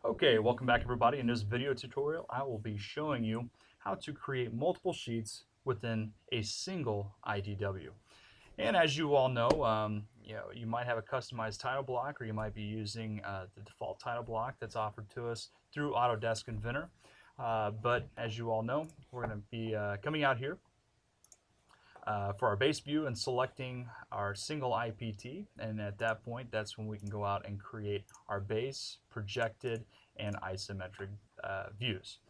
Okay, welcome back everybody. In this video tutorial, I will be showing you how to create multiple sheets within a single IDW. And as you all know, you might have a customized title block, or you might be using the default title block that's offered to us through Autodesk Inventor. But as you all know, we're going to be coming out here for our base view and selecting our single IPT, and at that point that's when we can go out and create our base, projected, and isometric views.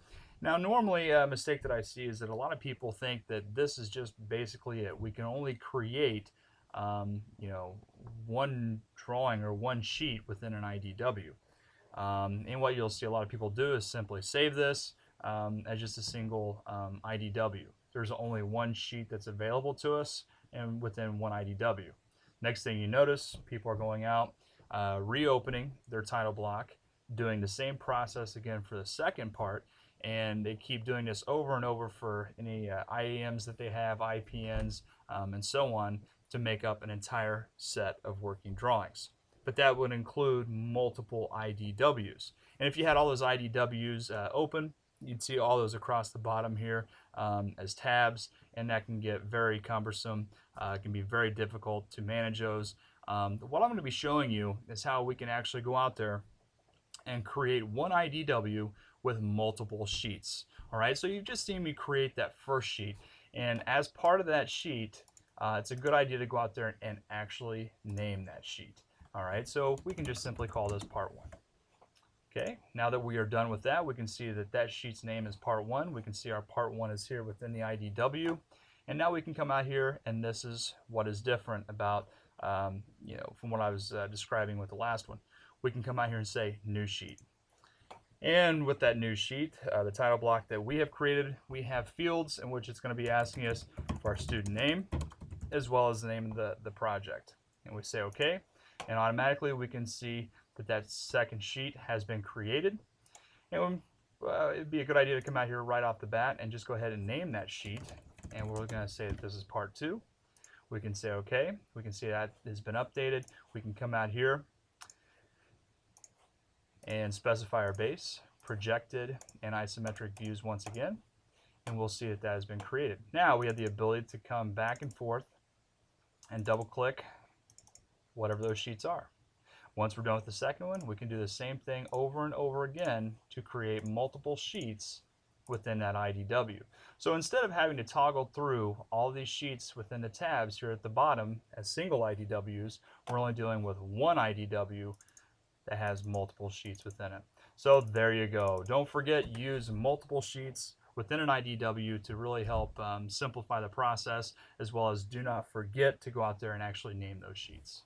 Now normally a mistake that I see is that a lot of people think that this is just basically it. We can only create one drawing or one sheet within an IDW. And what you'll see a lot of people do is simply save this as just a single IDW. There's only one sheet that's available to us and within one IDW. Next thing you notice, people are going out, reopening their title block, doing the same process again for the second part, and they keep doing this over and over for any IAMs that they have, IPNs, and so on, to make up an entire set of working drawings. But that would include multiple IDWs. And if you had all those IDWs open, you'd see all those across the bottom here as tabs, and that can get very cumbersome. It can be very difficult to manage those. What I'm going to be showing you is how we can actually go out there and create one IDW with multiple sheets. All right, so you've just seen me create that first sheet, and as part of that sheet, it's a good idea to go out there and actually name that sheet. All right, so we can just simply call this part 1. Okay, now that we are done with that, we can see that that sheet's name is part 1. We can see our part 1 is here within the IDW. And now we can come out here, and this is what is different about, from what I was describing with the last one. We can come out here and say new sheet. And with that new sheet, the title block that we have created, we have fields in which it's going to be asking us for our student name, as well as the name of the project. And we say OK, and automatically we can see that that second sheet has been created. And it'd be a good idea to come out here right off the bat and just go ahead and name that sheet. And we're going to say that this is part 2. We can say OK. We can see that has been updated. We can come out here and specify our base, projected, and isometric views once again. And we'll see that that has been created. Now we have the ability to come back and forth and double click whatever those sheets are. Once we're done with the second one, we can do the same thing over and over again to create multiple sheets within that IDW. So instead of having to toggle through all these sheets within the tabs here at the bottom as single IDWs, we're only dealing with one IDW that has multiple sheets within it. So there you go. Don't forget, use multiple sheets within an IDW to really help simplify the process, as well as do not forget to go out there and actually name those sheets.